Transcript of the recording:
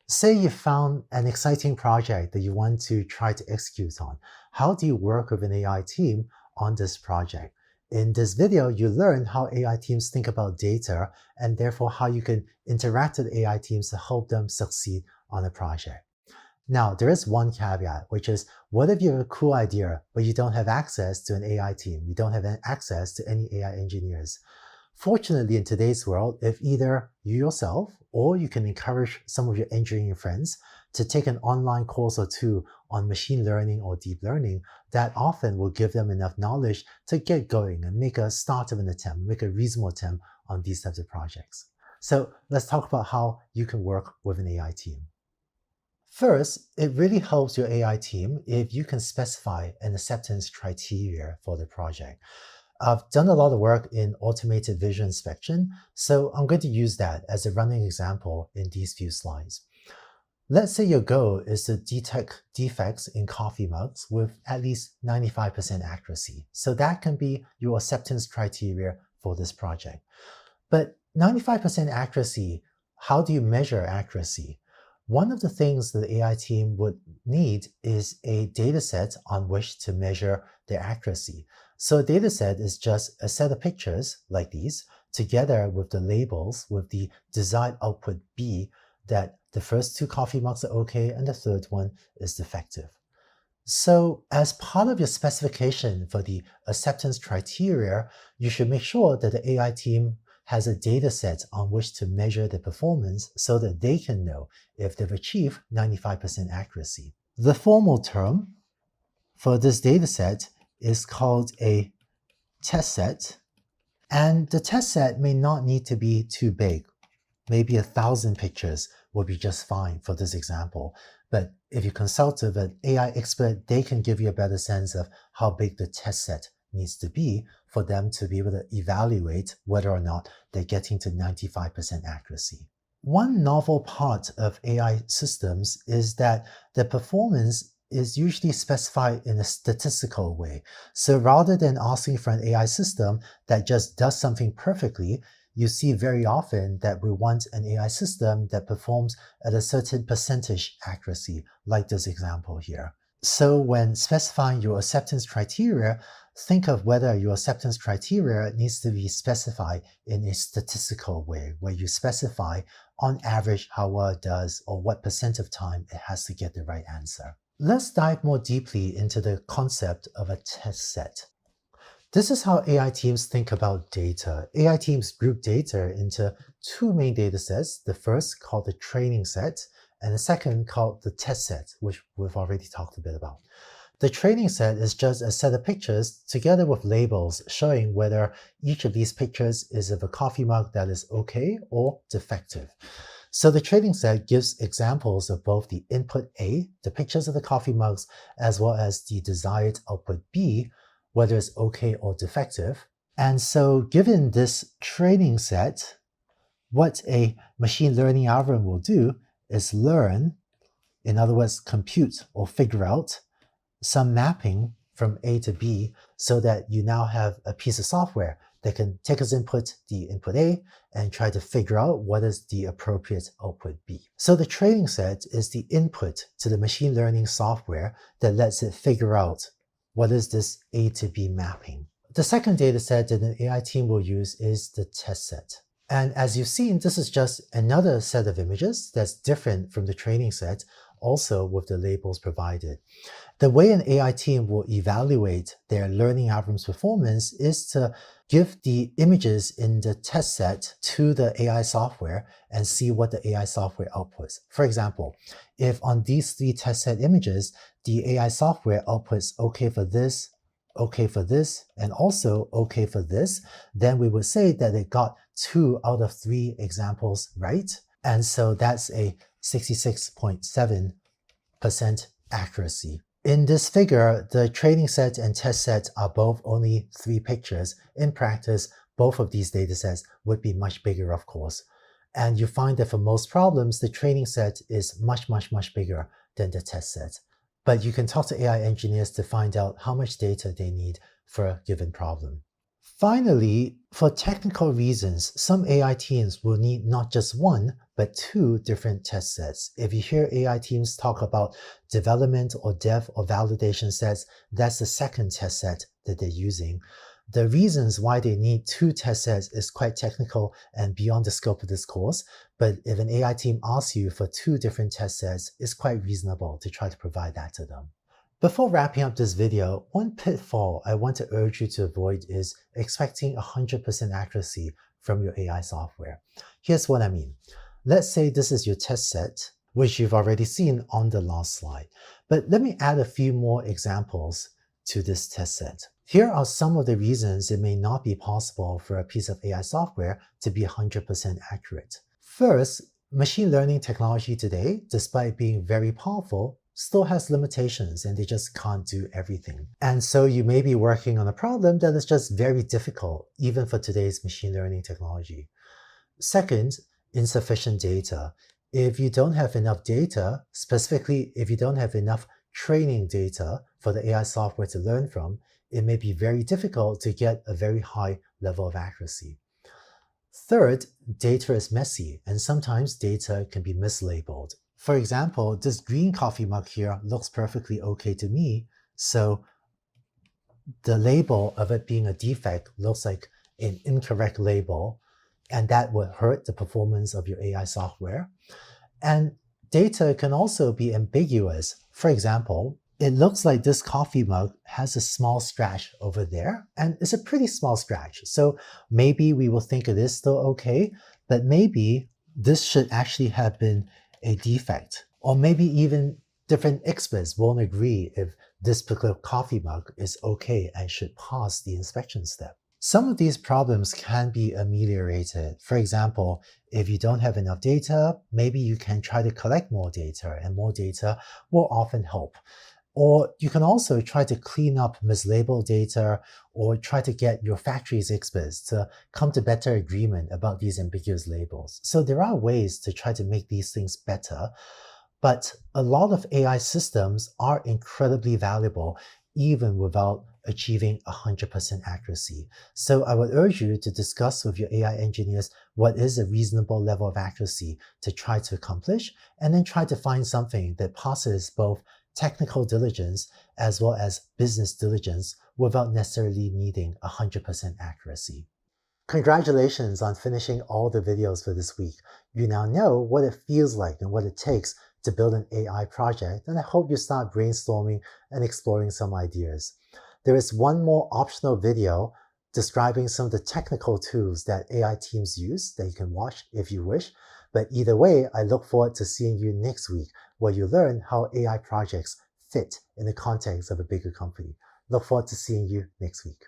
Say you found an exciting project that you want to try to execute on. How do you work with an AI team on this project? In this video, you learn how AI teams think about data and therefore how you can interact with AI teams to help them succeed on a project. Now, there is one caveat, which is what if you have a cool idea, but you don't have access to an AI team? You don't have access to any AI engineers. Fortunately, in today's world, if either you yourself or you can encourage some of your engineering friends to take an online course or two on machine learning or deep learning, that often will give them enough knowledge to get going and make a start of an attempt, make a reasonable attempt on these types of projects. So let's talk about how you can work with an AI team. First, it really helps your AI team if you can specify an acceptance criteria for the project. I've done a lot of work in automated visual inspection, so I'm going to use that as a running example in these few slides. Let's say your goal is to detect defects in coffee mugs with at least 95% accuracy. So that can be your acceptance criteria for this project. But 95% accuracy, how do you measure accuracy? One of the things the AI team would need is a data set on which to measure their accuracy. So a data set is just a set of pictures like these, together with the labels with the desired output B, that the first two coffee mugs are okay and the third one is defective. So as part of your specification for the acceptance criteria, you should make sure that the AI team has a data set on which to measure the performance so that they can know if they've achieved 95% accuracy. The formal term for this data set is called a test set, and the test set may not need to be too big. Maybe 1,000 pictures will be just fine for this example. But if you consult with an AI expert, they can give you a better sense of how big the test set needs to be for them to be able to evaluate whether or not they're getting to 95% accuracy. One novel part of AI systems is that the performance is usually specified in a statistical way. So rather than asking for an AI system that just does something perfectly, you see very often that we want an AI system that performs at a certain percentage accuracy, like this example here. So when specifying your acceptance criteria, think of whether your acceptance criteria needs to be specified in a statistical way, where you specify on average how well it does or what percent of time it has to get the right answer. Let's dive more deeply into the concept of a test set. This is how AI teams think about data. AI teams group data into two main data sets, the first called the training set, and the second called the test set, which we've already talked a bit about. The training set is just a set of pictures together with labels showing whether each of these pictures is of a coffee mug that is okay or defective. So the training set gives examples of both the input A, the pictures of the coffee mugs, as well as the desired output B, whether it's okay or defective. And so given this training set, what a machine learning algorithm will do is learn, in other words, compute or figure out some mapping from A to B so that you now have a piece of software that can take as input the input A and try to figure out what is the appropriate output B. So the training set is the input to the machine learning software that lets it figure out what is this A to B mapping. The second data set that an AI team will use is the test set. And as you've seen, this is just another set of images that's different from the training set, also with the labels provided. The way an AI team will evaluate their learning algorithm's performance is to give the images in the test set to the AI software and see what the AI software outputs. For example, if on these three test set images, the AI software outputs okay for this, and also okay for this, then we would say that it got 2 out of 3 examples right. And so that's a 66.7% accuracy. In this figure, the training set and test set are both only 3 pictures. In practice, both of these data sets would be much bigger, of course. And you find that for most problems, the training set is much bigger than the test set. But you can talk to AI engineers to find out how much data they need for a given problem. Finally, for technical reasons, some AI teams will need not just one, but two different test sets. If you hear AI teams talk about development or dev or validation sets, that's the second test set that they're using. The reasons why they need two test sets is quite technical and beyond the scope of this course, but if an AI team asks you for two different test sets, it's quite reasonable to try to provide that to them. Before wrapping up this video, one pitfall I want to urge you to avoid is expecting 100% accuracy from your AI software. Here's what I mean. Let's say this is your test set, which you've already seen on the last slide. But let me add a few more examples to this test set. Here are some of the reasons it may not be possible for a piece of AI software to be 100% accurate. First, machine learning technology today, despite being very powerful, still has limitations and they just can't do everything. And so you may be working on a problem that is just very difficult, even for today's machine learning technology. Second, insufficient data. If you don't have enough data, specifically if you don't have enough training data for the AI software to learn from, it may be very difficult to get a very high level of accuracy. Third, data is messy and sometimes data can be mislabeled. For example, this green coffee mug here looks perfectly okay to me, so the label of it being a defect looks like an incorrect label, and that would hurt the performance of your AI software. And data can also be ambiguous. For example, it looks like this coffee mug has a small scratch over there, and it's a pretty small scratch. So maybe we will think it is still okay, but maybe this should actually have been a defect. Or maybe even different experts won't agree if this particular coffee mug is okay and should pass the inspection step. Some of these problems can be ameliorated. For example, if you don't have enough data, maybe you can try to collect more data, and more data will often help. Or you can also try to clean up mislabeled data or try to get your factory's experts to come to better agreement about these ambiguous labels. So there are ways to try to make these things better, but a lot of AI systems are incredibly valuable even without achieving 100% accuracy. So I would urge you to discuss with your AI engineers what is a reasonable level of accuracy to try to accomplish, and then try to find something that passes both technical diligence as well as business diligence without necessarily needing 100% accuracy. Congratulations on finishing all the videos for this week. You now know what it feels like and what it takes to build an AI project, and I hope you start brainstorming and exploring some ideas. There is one more optional video describing some of the technical tools that AI teams use that you can watch if you wish. But either way, I look forward to seeing you next week, where you learn how AI projects fit in the context of a bigger company. Look forward to seeing you next week.